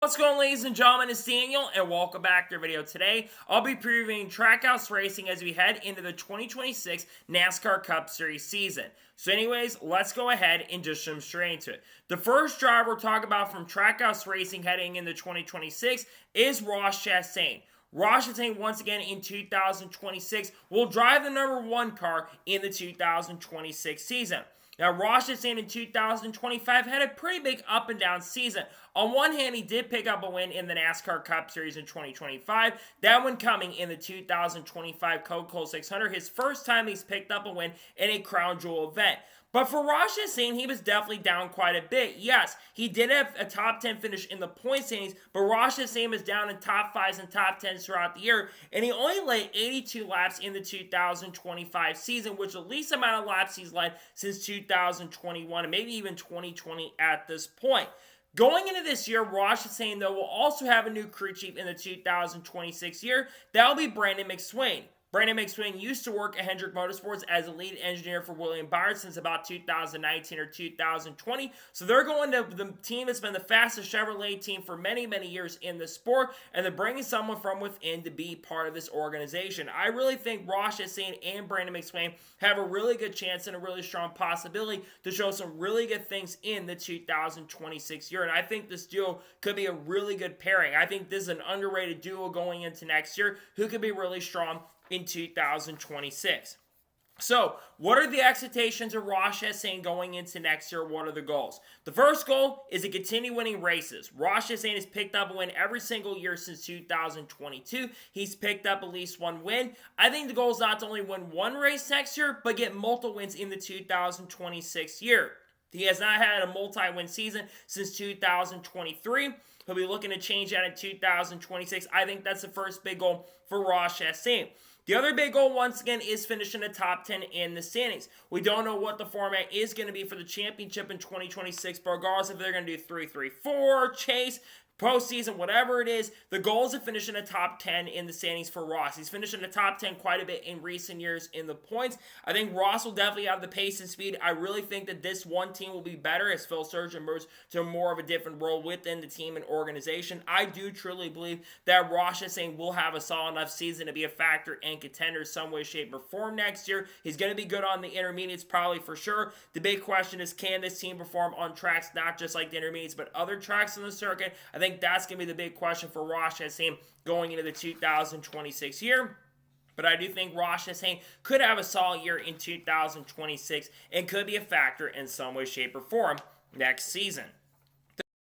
What's going on, ladies and gentlemen? It's Daniel, and welcome back to our video. Today, I'll be previewing Trackhouse Racing as we head into the 2026 NASCAR Cup Series season. So anyways, let's go ahead and just jump straight into it. The first driver we'll talk about from Trackhouse Racing heading into 2026 is Ross Chastain. Ross Chastain, once again in 2026, will drive the number one car in the 2026 season. Now, Ross Chastain in 2025 had a pretty big up and down season. On one hand, he did pick up a win in the NASCAR Cup Series in 2025. That one coming in the 2025 Coca-Cola 600. His first time he's picked up a win in a crown jewel event. But for Ross Chastain, he was definitely down quite a bit. Yes, he did have a top 10 finish in the point standings, but Ross Chastain was down in top 5s and top 10s throughout the year, and he only led 82 laps in the 2025 season, which is the least amount of laps he's led since 2021, and maybe even 2020 at this point. Going into this year, Ross Chastain, though, will also have a new crew chief in the 2026 year. That will be Brandon McSwain. Brandon McSwain used to work at Hendrick Motorsports as a lead engineer for William Byron since about 2019 or 2020. So they're going to the team that's been the fastest Chevrolet team for many, many years in the sport, and they're bringing someone from within to be part of this organization. I really think Ross Chastain and Brandon McSwain have a really good chance and a really strong possibility to show some really good things in the 2026 year, and I think this duo could be a really good pairing. I think this is an underrated duo going into next year who could be really strong in 2026. So, what are the expectations of Ross Chastain going into next year? What are the goals? The first goal is to continue winning races. Ross Chastain has picked up a win every single year since 2022. He's picked up at least one win. I think the goal is not to only win one race next year, but get multiple wins in the 2026 year. He has not had a multi-win season since 2023. He'll be looking to change that in 2026. I think that's the first big goal for Ross Chastain. The other big goal, once again, is finishing the top 10 in the standings. We don't know what the format is going to be for the championship in 2026, but regardless if they're going to do 3-3-4, chase, postseason, whatever it is, the goal is to finish in the top 10 in the standings for Ross. He's finished in the top 10 quite a bit in recent years in the points. I think Ross will definitely have the pace and speed. I really think that this one team will be better as Phil Surgeon moves to more of a different role within the team and organization. I do truly believe that Ross Chastain will have a solid enough season to be a factor and contender some way, shape, or form next year. He's going to be good on the intermediates probably for sure. The big question is, can this team perform on tracks not just like the intermediates but other tracks on the circuit? I think that's going to be the big question for Ross Chastain going into the 2026 year. But I do think Ross Chastain could have a solid year in 2026 and could be a factor in some way, shape, or form next season.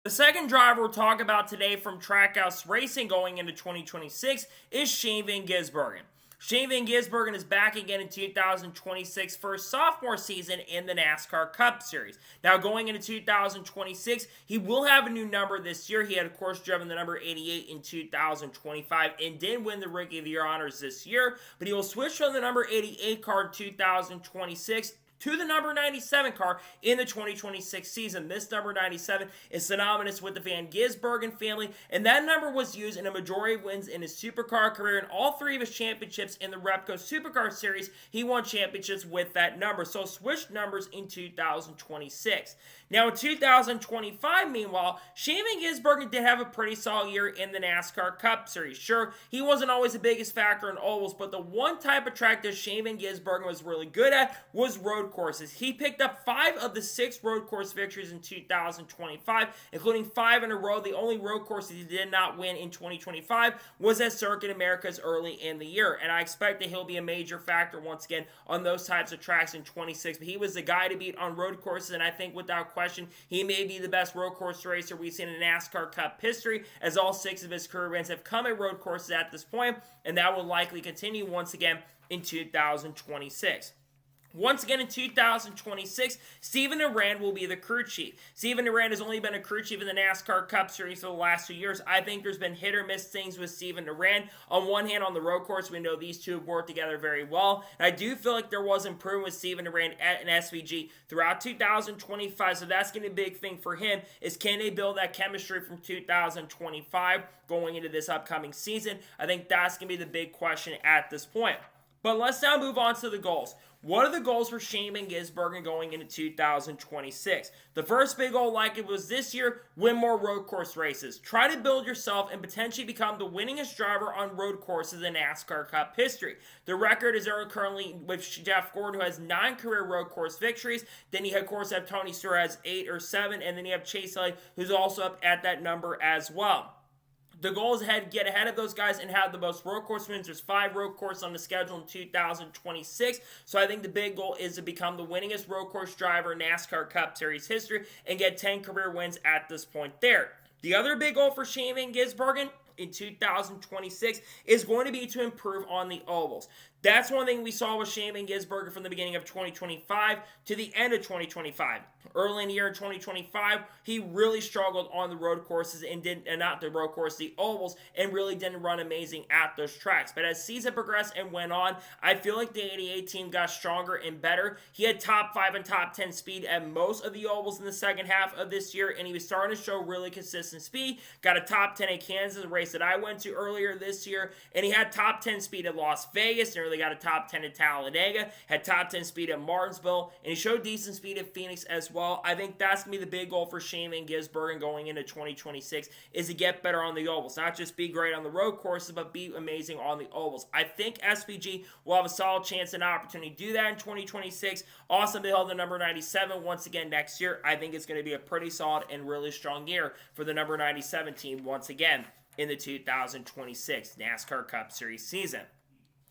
The second driver we'll talk about today from Trackhouse Racing going into 2026 is Shane Van Gisbergen. Shane Van Gisbergen is back again in 2026 for his sophomore season in the NASCAR Cup Series. Now, going into 2026, he will have a new number this year. He had, of course, driven the number 88 in 2025 and did win the Rookie of the Year honors this year, but he will switch from the number 88 car in 2026 to the number 97 car in the 2026 season. This number 97 is synonymous with the Van Gisbergen family, and that number was used in a majority of wins in his supercar career. In all three of his championships in the Repco Supercar Series, he won championships with that number. So switched numbers in 2026. Now in 2025, meanwhile, Shane Van Gisbergen did have a pretty solid year in the NASCAR Cup Series. Sure, he wasn't always the biggest factor in ovals, but the one type of track that Shane Van Gisbergen was really good at was road courses. He picked up 5 of the 6 road course victories in 2025, including 5 in a row. The only road course that he did not win in 2025 was at Circuit Americas early in the year, and I expect that he'll be a major factor once again on those types of tracks in 26. But he was the guy to beat on road courses, and I think without question, he may be the best road course racer we've seen in NASCAR Cup history, as all 6 of his career wins have come at road courses at this point, and that will likely continue once again in 2026. Once again in 2026, Stephen Durand will be the crew chief. Stephen Durand has only been a crew chief in the NASCAR Cup Series for the last 2 years. I think there's been hit or miss things with Stephen Durand. On one hand, on the road course, we know these two have worked together very well. And I do feel like there was improvement with Stephen Durand at an SVG throughout 2025. So that's going to be a big thing for him, is can they build that chemistry from 2025 going into this upcoming season? I think that's going to be the big question at this point. But let's now move on to the goals. What are the goals for Shane Van Gisbergen going into 2026? The first big goal, like it was this year, win more road course races. Try to build yourself and potentially become the winningest driver on road courses in NASCAR Cup history. The record is currently with Jeff Gordon, who has 9 career road course victories. Then you, of course, have Tony Stewart, has 8 or 7, and then you have Chastain, who's also up at that number as well. The goal is get ahead of those guys and have the most road course wins. There's 5 road courses on the schedule in 2026. So I think the big goal is to become the winningest road course driver in NASCAR Cup Series history and get 10 career wins at this point there. The other big goal for Shane Van Gisbergen in 2026 is going to be to improve on the ovals. That's one thing we saw with Shane Van Gisbergen from the beginning of 2025 to the end of 2025. Early in the year in 2025, he really struggled on the road courses the ovals, and really didn't run amazing at those tracks. But as season progressed and went on, I feel like the 88 team got stronger and better. He had top 5 and top 10 speed at most of the ovals in the second half of this year, and he was starting to show really consistent speed. Got a top 10 at Kansas, a race that I went to earlier this year, and he had top 10 speed at Las Vegas, and really got a top 10 at Talladega, had top 10 speed at Martinsville, and he showed decent speed at Phoenix as well. I think that's going to be the big goal for Shane Van Gisbergen going into 2026 is to get better on the ovals. Not just be great on the road courses, but be amazing on the ovals. I think SVG will have a solid chance and opportunity to do that in 2026. Also, they hold the number 97 once again next year. I think it's going to be a pretty solid and really strong year for the number 97 team once again in the 2026 NASCAR Cup Series season.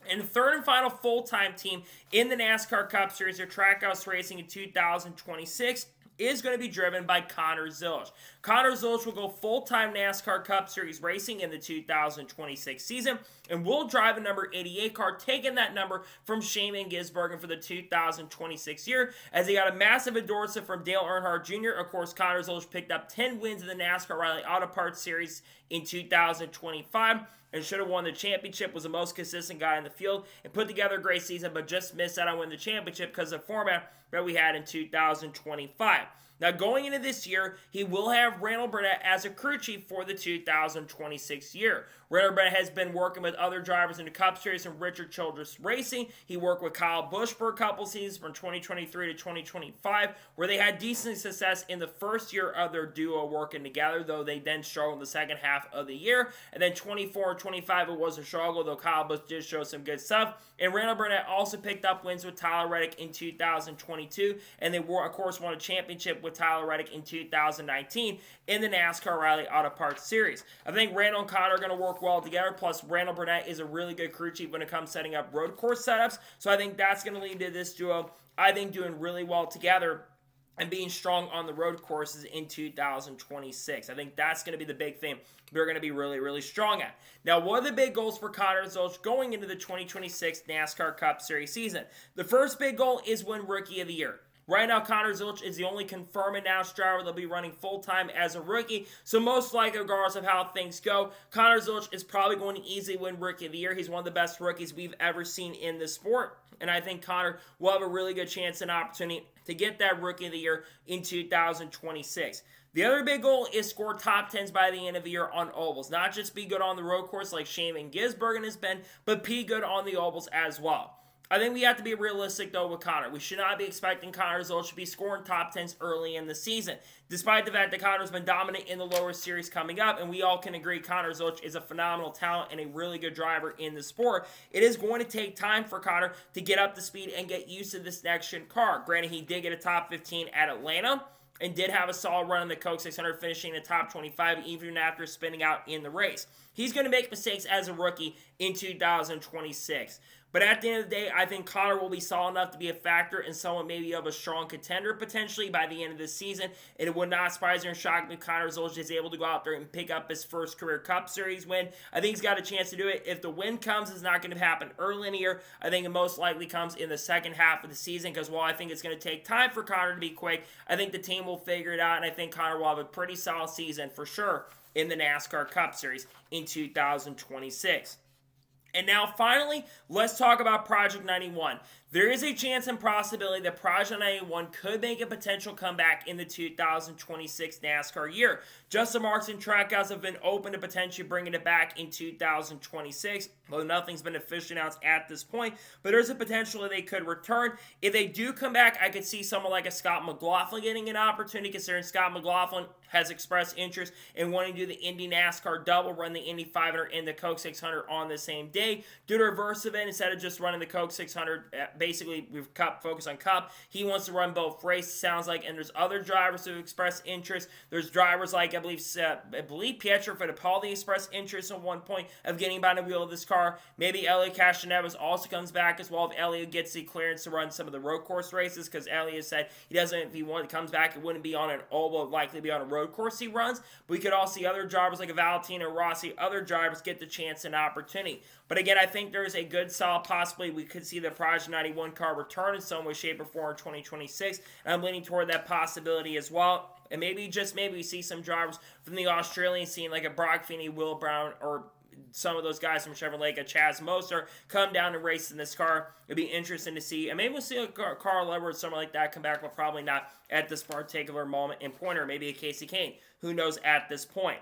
And the third and final full-time team in the NASCAR Cup Series or Trackhouse Racing in 2026 is going to be driven by Connor Zilisch. Connor Zilisch will go full-time NASCAR Cup Series racing in the 2026 season and will drive a number 88 car, taking that number from Shane Van Gisbergen for the 2026 year, as he got a massive endorsement from Dale Earnhardt Jr. Of course, Connor Zilisch picked up 10 wins in the NASCAR Rally Auto Parts Series in 2025 and should have won the championship, was the most consistent guy in the field, and put together a great season, but just missed out on winning the championship because of the format that we had in 2025. Now, going into this year, he will have Randall Burnett as a crew chief for the 2026 year. Randall Burnett has been working with other drivers in the Cup Series and Richard Childress Racing. He worked with Kyle Busch for a couple seasons from 2023 to 2025, where they had decent success in the first year of their duo working together, though they then struggled in the second half of the year. And then 24 and 25, it was a struggle, though Kyle Busch did show some good stuff. And Randall Burnett also picked up wins with Tyler Reddick in 2022, and they, of course, won a championship with Tyler Reddick in 2019 in the NASCAR Rally Auto Parts Series. I think Randall and Connor are going to work well together, plus Randall Burnett is a really good crew chief when it comes to setting up road course setups, so I think that's going to lead to this duo, I think, doing really well together and being strong on the road courses in 2026. I think that's going to be the big thing they're going to be really, really strong at. Now, what are the big goals for Connor Zilisch going into the 2026 NASCAR Cup Series season? The first big goal is win Rookie of the Year. Right now, Connor Zilisch is the only confirmed announced driver that'll be running full-time as a rookie. So most likely, regardless of how things go, Connor Zilisch is probably going to easily win Rookie of the Year. He's one of the best rookies we've ever seen in the sport. And I think Connor will have a really good chance and opportunity to get that Rookie of the Year in 2026. The other big goal is score top 10s by the end of the year on ovals. Not just be good on the road course like Shane Van Gisbergen has been, but be good on the ovals as well. I think we have to be realistic, though, with Connor. We should not be expecting Connor Zilisch to be scoring top 10s early in the season, despite the fact that Connor's been dominant in the lower series coming up, and we all can agree Connor Zilisch is a phenomenal talent and a really good driver in the sport. It is going to take time for Connor to get up to speed and get used to this next-gen car. Granted, he did get a top 15 at Atlanta, and did have a solid run in the Coke 600, finishing in the top 25 even after spinning out in the race. He's going to make mistakes as a rookie in 2026. But at the end of the day, I think Connor will be solid enough to be a factor and someone maybe of a strong contender potentially by the end of the season. And it would not surprise or shock me if Connor Zilisch is able to go out there and pick up his first career Cup Series win. I think he's got a chance to do it. If the win comes, it's not going to happen early in the year. I think it most likely comes in the second half of the season, because while I think it's going to take time for Connor to be quick, I think the team will figure it out, and I think Connor will have a pretty solid season for sure in the NASCAR Cup Series in 2026. And now, finally, let's talk about Project 91. There is a chance and possibility that Project 91 could make a potential comeback in the 2026 NASCAR year. Justin Marks and Trackhouse have been open to potentially bringing it back in 2026, though nothing's been officially announced at this point. But there's a potential that they could return. If they do come back, I could see someone like a Scott McLaughlin getting an opportunity, considering Scott McLaughlin has expressed interest in wanting to do the Indy NASCAR double, run the Indy 500 and the Coke 600 on the same day. Do the reverse of it, instead of just running the Coke 600, basically with Cup, focus on Cup. He wants to run both races, sounds like, and there's other drivers who express interest. There's drivers like, I believe Pietro Fittipaldi expressed interest at one point of getting behind the wheel of this car. Maybe Elio Castroneves also comes back as well if Elio gets the clearance to run some of the road course races, because Elio said he doesn't, if he comes back, it wouldn't be on an oval, likely be on a road course he runs. But we could also see other drivers like a Valentino Rossi, other drivers get the chance and opportunity. But again, I think there's a good, solid possibility we could see the Project 91 car return in some way, shape, or form in 2026. And I'm leaning toward that possibility as well. And maybe, just maybe, we see some drivers from the Australian scene like a Brock Feeney, Will Brown, or some of those guys from Chevrolet, like a Chaz Moser, come down and race in this car. It'd be interesting to see. And maybe we'll see a Carl Edwards, someone like that, come back, but probably not at this particular moment in point, or maybe a Casey Kane. Who knows at this point.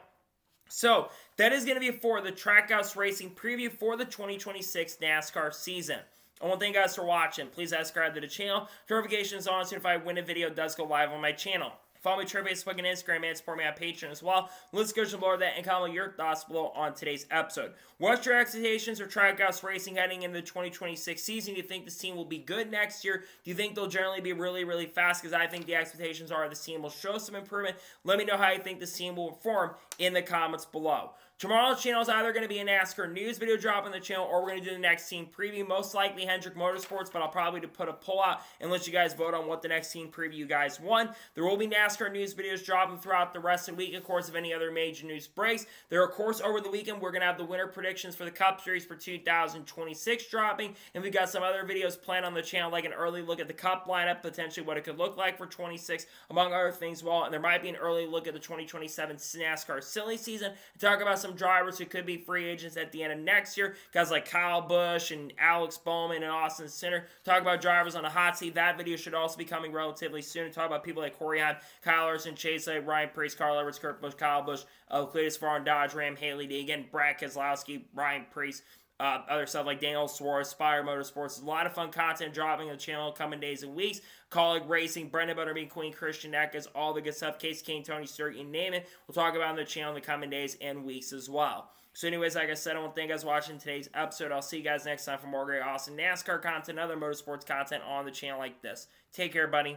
So, that is going to be for the Trackhouse Racing preview for the 2026 NASCAR season. I want to thank you guys for watching. Please subscribe to the channel. Notifications on so if I win a video, it does go live on my channel. Follow me on Twitter, Facebook, and Instagram, and support me on Patreon as well. Let's go to below that and comment your thoughts below on today's episode. What's your expectations for Trackhouse Racing heading into the 2026 season? Do you think this team will be good next year? Do you think they'll generally be really, really fast? Because I think the expectations are this team will show some improvement. Let me know how you think this team will perform in the comments below. Tomorrow's channel is either going to be a NASCAR news video drop on the channel, or we're going to do the next team preview. Most likely Hendrick Motorsports, but I'll probably put a poll out and let you guys vote on what the next team preview you guys want. There will be NASCAR news videos dropping throughout the rest of the week, of course, if any other major news breaks. There, of course, over the weekend, we're going to have the winter predictions for the Cup Series for 2026 dropping, and we've got some other videos planned on the channel, like an early look at the Cup lineup, potentially what it could look like for 26, among other things. Well, and there might be an early look at the 2027 NASCAR silly season to talk about some drivers who could be free agents at the end of next year. Guys like Kyle Busch and Alex Bowman and Austin Center. Talk about drivers on the hot seat. That video should also be coming relatively soon. Talk about people like Corey Hunt, Kyle Larson, Chase Elliott, Ryan Preece, Carl Edwards, Kurt Busch, Kyle Busch, Cletus Farr, Dodge Ram, Haley Deegan, Brad Keselowski, Ryan Preece. Other stuff like Daniel Suarez, Spire Motorsports. A lot of fun content dropping on the channel coming days and weeks. Colleague Racing, Brendan Butterbean, Queen, Christian Eckes, all the good stuff. Case Kane, Tony Stewart, you name it. We'll talk about on the channel in the coming days and weeks as well. So anyways, like I said, I want to thank you guys for watching today's episode. I'll see you guys next time for more great, awesome NASCAR content and other motorsports content on the channel like this. Take care, buddy.